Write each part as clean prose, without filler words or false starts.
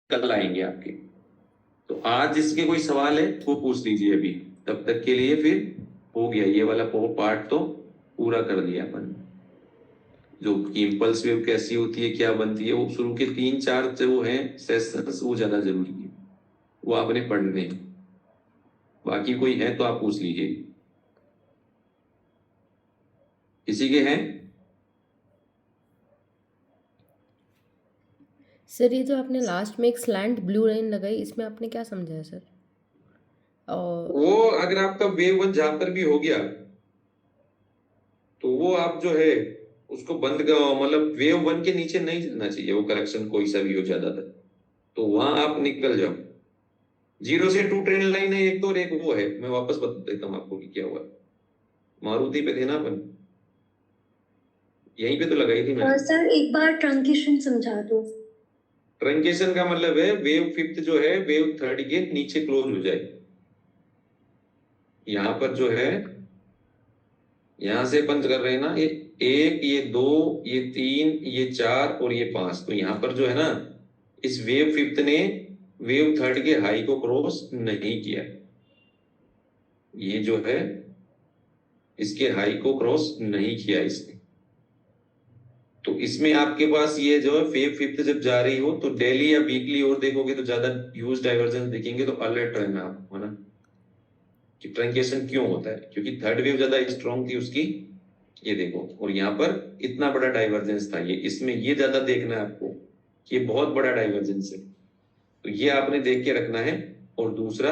कल आएंगे आपके। तो आज जिसके कोई सवाल है वो पूछ लीजिए अभी, तब तक के लिए फिर हो गया ये वाला पार्ट तो पूरा कर दिया अपन। जो इम्पल्स वेव कैसी होती है, क्या बनती है, वो शुरू के 3-4 जो है सेशंस वो ज्यादा जरूरी है, वो आपने पढ़ने हैं। बाकी कोई है तो आप पूछ लीजिए, किसी के हैं? सर ये जो आपने लास्ट में एक स्लैंट ब्लू लाइन लगाई, इसमें आपने क्या समझा है सर? और वो अगर आपका वेव वन जहां पर भी हो गया तो वो आप जो है उसको बंद कर, मतलब वेव वन के नीचे नहीं जाना चाहिए वो करेक्शन, कोई सा भी हो ज्यादातर, तो वहां आप निकल जाओ। 0 से 2 ट्रेन लाइन है एक तो, और एक वो है, मैं वापस बता देता हूँ आपको कि क्या हुआ। मारुति पे थे ना अपन, यहीं पे तो लगाई थी मैंने। सर एक बार ट्रंकेशन समझा दो। ट्रंकेशन का मतलब है वेव फिफ्थ जो है वेव थर्ड के नीचे क्लोज हो जाए। यहाँ पर जो है, यहां से बंद कर रहे हैं ना, ये 1, ये 2, ये 3, ये 4 और ये 5, तो यहाँ पर जो है ना, इस वेव फिफ्थ ने वेव थर्ड के हाई को क्रॉस नहीं किया। ये जो है इसके हाई को क्रॉस नहीं किया इसने। तो इसमें आपके पास ये जो है वेव फिफ्थ जब जा रही हो तो डेली या वीकली और देखोगे तो ज्यादा ह्यूज डाइवर्जेंस दिखेंगे, तो अलर्ट रहना आपको, है ना, कि ट्रंकेशन क्यों होता है, क्योंकि थर्ड वेव ज्यादा स्ट्रॉन्ग थी उसकी। ये देखो, और यहाँ पर इतना बड़ा डाइवर्जेंस था, ये इसमें ये ज्यादा देखना है आपको कि ये बहुत बड़ा डाइवर्जेंस है, तो ये आपने देख के रखना है। और दूसरा,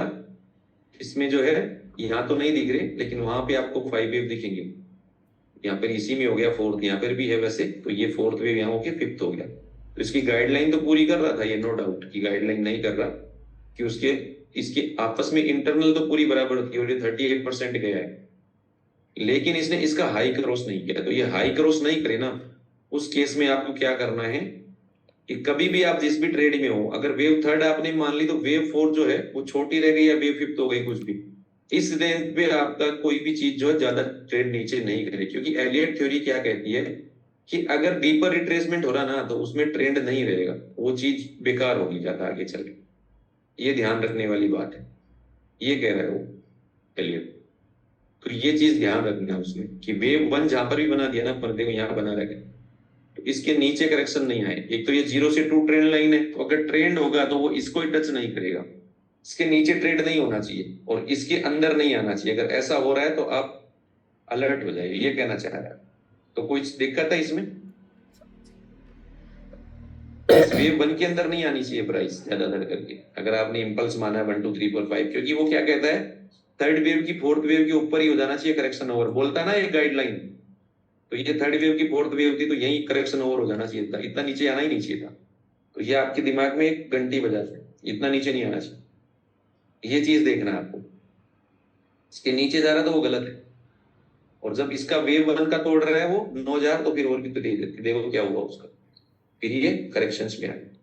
इसमें जो है यहाँ तो नहीं दिख रहे, लेकिन वहां पे आपको 5 वेव दिखेंगे। यहाँ पर इसी में हो गया फोर्थ, यहाँ पर भी है वैसे, तो ये फोर्थ वेव यहाँ होके फिफ्थ हो गया। तो इसकी गाइडलाइन तो पूरी कर रहा था ये, नो डाउट की गाइडलाइन नहीं कर रहा, कि उसके इसके आपस में इंटरनल तो पूरी बराबर थी और ये 38% गया है, लेकिन इसने इसका हाई क्रॉस नहीं किया। तो ये हाई क्रॉस नहीं करे ना, उस केस में आपको क्या करना है कि कभी भी आप जिस भी ट्रेड में हो, अगर वेव थर्ड आपने मान ली तो वेव फोर्थ जो है वो छोटी रह गई या वेव फिफ्थ हो गई कुछ भी, इस रेंज पे आपका कोई भी चीज जो है ज्यादा ट्रेड नीचे नहीं करे, क्योंकि एलियट थ्योरी क्या कहती है कि अगर डीपर रिट्रेसमेंट हो रहा ना तो उसमें ट्रेंड नहीं रहेगा, वो चीज बेकार होगी ज्यादा आगे चल के। ये ध्यान रखने वाली बात है, ये कह रहा है वो एलियट। तो ये चीज ध्यान रखना है उसमें कि वेव वन जहां पर भी बना दिया ना पर्दे को, यहाँ बना रखे, तो इसके नीचे करेक्शन नहीं आए। एक तो ये 0 से 2 ट्रेंड लाइन है, तो अगर ट्रेंड होगा तो वो इसको ही टच नहीं करेगा, इसके नीचे ट्रेड नहीं होना चाहिए और इसके अंदर नहीं आना चाहिए। अगर ऐसा हो रहा है तो आप अलर्ट हो जाइए, ये कहना चाह रहा है। तो कोई दिक्कत है इसमें? इस वेव वन के अंदर नहीं आनी चाहिए प्राइस ज्यादातर करके, अगर आपने इंपल्स माना है 1 2 3 4 5, क्योंकि वो क्या कहता है, थर्ड वेव की फोर्थ वेव के ऊपर ही हो जाना चाहिए करेक्शन ओवर, बोलता है ना एक गाइडलाइन। तो ये थर्ड वेव की फोर्थ वेव थी तो यही करेक्शन ओवर हो जाना चाहिए था, इतना नीचे आना ही नहीं चाहिए था। तो ये आपके दिमाग में एक घंटी बजा है, इतना नीचे नहीं आना चाहिए, ये चीज देखना है आपको। इसके नीचे जा रहा तो वो गलत है, और जब इसका वेव वन का तोड़ रहा है वो 9,000, तो फिर और भी तो देखो क्या हुआ उसका, फिर ये करेक्शंस में आ गया।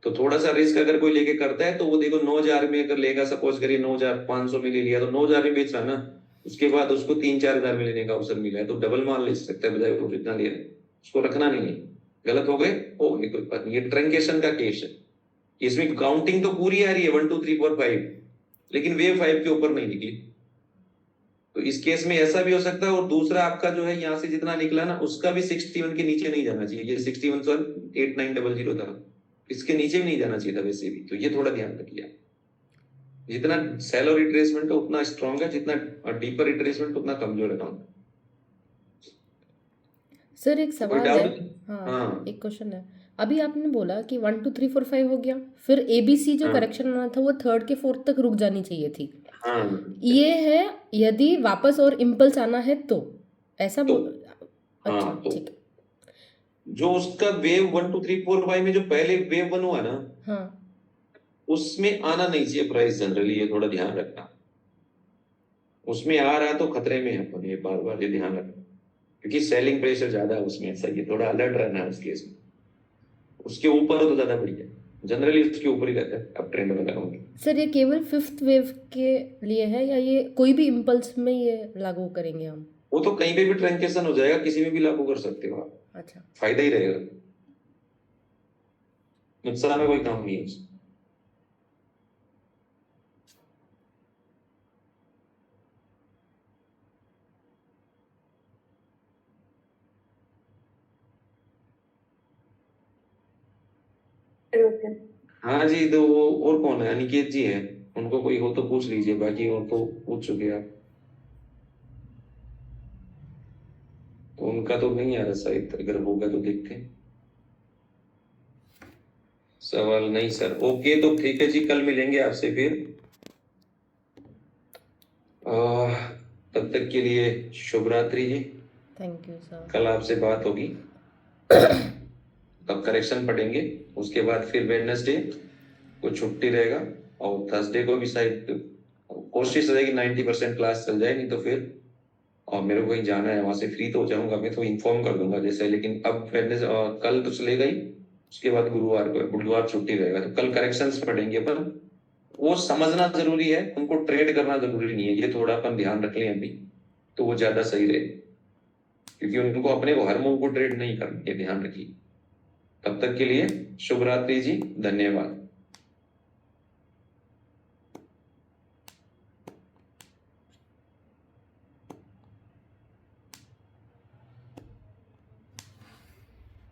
तो थोड़ा सा रिस्क अगर कोई लेके करता है तो वो देखो 9,000 में अगर लेगा, सपोज करिए 9,500 में ले लिया तो 9,000 में बेच रहा ना, उसके बाद उसको 3-4 हजार में लेने का अवसर मिला है तो डबल माल ले सकता है, बजाय वो जितना ले रहे हैं उसको रखना नहीं है। गलत हो गए कोई बात नहीं, ये ट्रंकेशन का केस है। इसमें काउंटिंग तो पूरी आ रही है 1 2 3 4 5, लेकिन वेव 5 के ऊपर नहीं निकली। तो इस केस में ऐसा भी हो सकता है। और दूसरा आपका जो है यहाँ से जितना निकला ना उसका भी 61 के नीचे नहीं जाना चाहिए, ये 61,8900 था, इसके नीचे भी नहीं जाना चाहिए था वैसे भी, तो ये थोड़ा ध्यान रखिए। जितना सैलो रिट्रेसमेंट है उतना स्ट्रॉन्ग है, जितना डीपर रिट्रेसमेंट उतना कमजोर है। सर एक कोई सवाल है। डाउट? हाँ, हाँ एक क्वेश्चन है। अभी आपने बोला कि 1 2 3 4 5 हो गया, फिर ABC जो हाँ करेक्शन आना था वो थर्ड के फोर्थ तक रुक जानी चाहिए थी। हाँ। ये है यदि वापस और इम्पल्स आना है तो, ऐसा तो अच्छा हाँ, तो ठीक है। जो उसका वेव 1 2 3 4 5 में जो पहले वेव वन हुआ ना, हाँ उसमें आना नहीं चाहिए प्राइस जनरली, ये थोड़ा ध्यान रखना। उसमें आ रहा तो खतरे में है अपन, ये बार बार ये ध्यान रखना, क्योंकि सेलिंग प्रेशर ज्यादा है उसमें, ऐसा ये थोड़ा अलर्ट रहना है उस केस में। उसके ऊपर हो तो ज्यादा बढ़िया, जनरली उसके ऊपर ही रहता है अब ट्रेंड वगैरह होंगे। सर, ये केवल फिफ्थ वेव के लिए है या ये कोई भी इम्पल्स में ये लागू करेंगे हम? वो तो कहीं पे भी ट्रंकेशन हो जाएगा, किसी में भी लागू कर सकते हो आप, अच्छा। फायदा ही रहेगा। नुकसान में कोई काम नहीं है उसमें। ओके। हाँ जी, तो वो और कौन है? अनिकेत जी है, उनको कोई हो तो पूछ लीजिए, बाकी और तो पूछ चुके आप। तो उनका तो नहीं आ रहा शायद, अगर होगा तो देखते हैं। सवाल नहीं सर। ओके, तो ठीक है जी, कल मिलेंगे आपसे फिर। आह, तब तक के लिए शुभ रात्रि जी। Thank you sir. कल आपसे बात होगी, तब करेक्शन पढ़ेंगे। उसके बाद फिर वेडनेसडे को छुट्टी रहेगा, और थर्सडे को भी शायद कोशिश रहेगी 90% क्लास चल जाए, नहीं तो फिर और मेरे को कहीं जाना है, वहां से फ्री तो हो जाऊंगा मैं, तो इन्फॉर्म कर दूंगा जैसे। लेकिन अब वेडनेस कल तो चलेगा ही, उसके बाद गुरुवार को, बुधवार छुट्टी रहेगा, तो कल करेक्शंस पढ़ेंगे अपन। वो समझना जरूरी है, उनको ट्रेड करना जरूरी नहीं है, ये थोड़ा अपन ध्यान रख लें अभी, तो वो ज्यादा सही रहे, क्योंकि उनको अपने को हर मूव को ट्रेड नहीं करना, ये ध्यान रखिए। तब तक के लिए शुभ रात्रि जी, धन्यवाद।